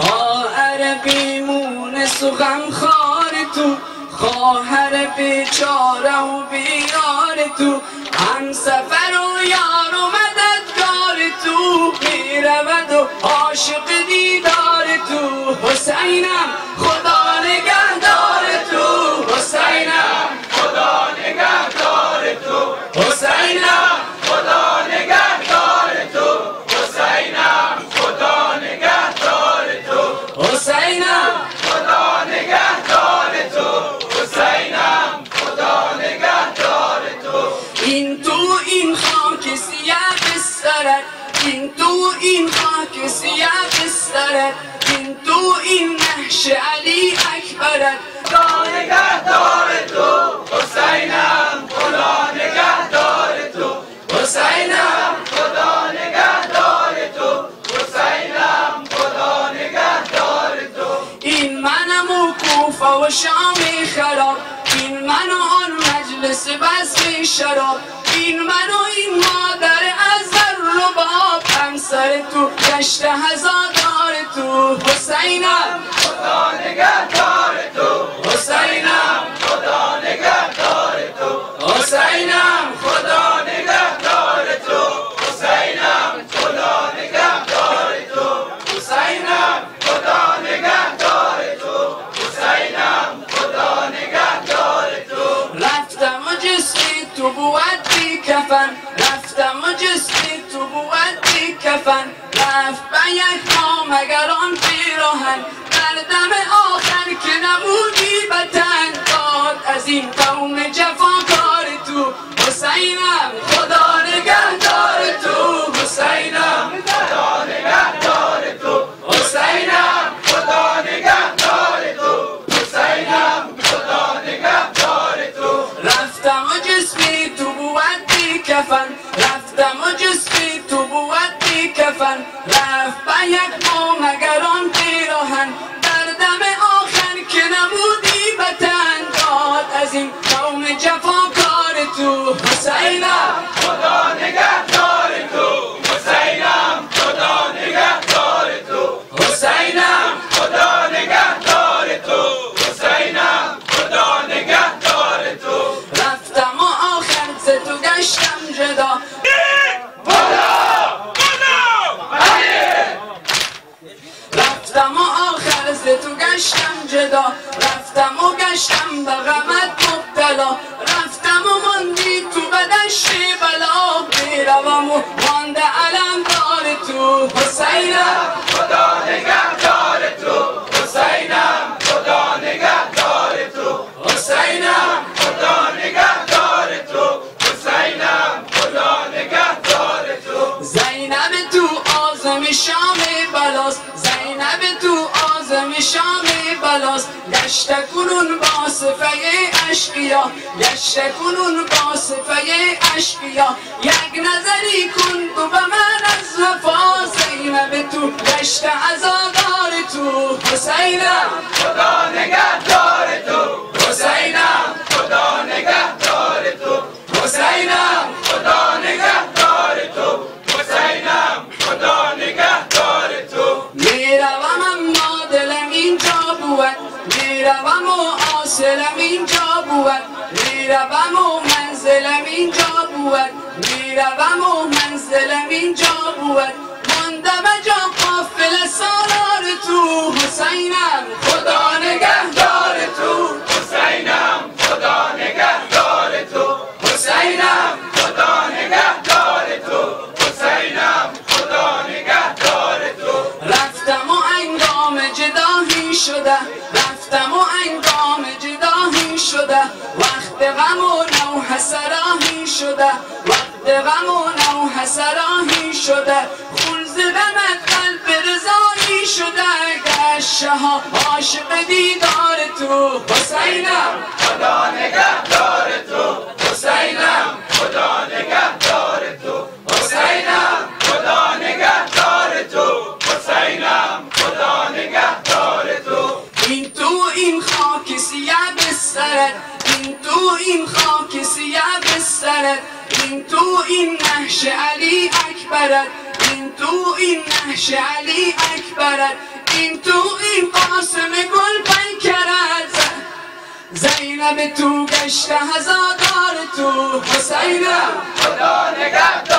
خواهر بیمونس و غمخوار تو، خواهر بیچاره و بیار تو، همسفر و یار و مددگار تو، میرود و عاشق دیدار تو. حسینم خدا نگهدار تو، حسینم خدا نگهدار تو، حسینم خدا نگهدار تو، حسینم خدا نگهدار تو، حسینم خدا نگهدار تو، حسینم خدا نگهدار تو. این تو این خاک سیاه بسترت، این تو این خاک سیاه بسترت، این تو این نحش علی اکبرت، خدا نگهدار تو، حسینم خدا نگهدار تو، حسینم خدا نگهدار تو، حسینم خدا نگهدار تو. این منم و کوفه و شام خراب، این من و آن مجلس بزم شراب، این من و این مادر ازر رباب، همسر تو گشت هزادار تو. حسینم خدا نگهدار تو، حسینم خدا نگهدار تو، حسینم خدا نگهدار تو، حسینم خدا نگهدار تو، حسینم خدا نگهدار تو، حسینم خدا نگهدار تو. رفتم و جسمی تو بود بی کفن، رفتم و جسمی تو بود بی کفن، رفت به یک ما مگر آن پیراهن، در دم آخر که نمودی بتن، داد از این قوم جفاکار تو. حسینم خدا نگهدار تو، حسینم خدا نگهدار تو، حسینم خدا نگهدار تو، حسینم خدا نگهدار تو. رفتم و جسمی تو بود بی کفن، رفتم و جسمی تو بود بی کفن، رفت به یک ما مگر آن پیراهن، در دم آخر که نمودی بتن، داد از این قوم جفاکار تو. حسینم خدا نگهدار تو، حسینم خدا نگهدار تو، حسینم خدا نگهدار تو، حسینم خدا نگهدار تو. رفتم و آخر ز تو گشتم جدا، رفتم و آخر ز تو گشتم جدا، رفتم و گشتم به غمت مبتلا، رفتم و ماندی تو به دشت بلا، میروم و مانده علمدار تو. حسینم خدا نگهدار تو، حسینم خدا نگهدار تو، حسینم خدا نگهدار تو، حسینم خدا نگهدار تو. زینب تو آزم شام بلاست، زینب تو آزم شام بلاست، گشت کنون با صفه اشقیا، گشت کنون با صفه اشقیا، یک نظری کن تو به من از وفا، زینب تو گشت عزادار تو. حسینم خدا نگهدار تو، حسینم خدا نگهدار تو، حسینم خدا نگهدار تو، حسینم خدا نگهدار تو. میروم اما دلم اینجا بود، میروم و آسلم اینجا بود، میروم و منزلم اینجا بود، میروم و منزلم اینجا بود، مانده به جا قافل سالار تو. حسینم خدا نگهدار تو، حسینم خدا نگهدار تو، حسینم خدا نگهدار تو، حسینم خدا نگهدار تو. رفتم و انگام جداهی شده، رفتم و انگام جداهی شده، وقت غم و نوح سراهی شده، وقت غم و نوح سراهی شده، خون ز غمت قلب رضایی شده، گشت شها عاشق دیدار تو. حسینم خدا نگهدار تو، حسینم خدا نگهدار تو، حسینم خدا نگهدار تو، حسینم خدا نگهدار تو. این تو این خاک سیاه بسترت، این تو این خاک سیاه بسترت، این تو این نحش علی اکبرت، این تو این نحش علی اکبرت، این تو این قاسم گل پیکرد زینب تو گشته هزادار تو حسینم خدا نگهدار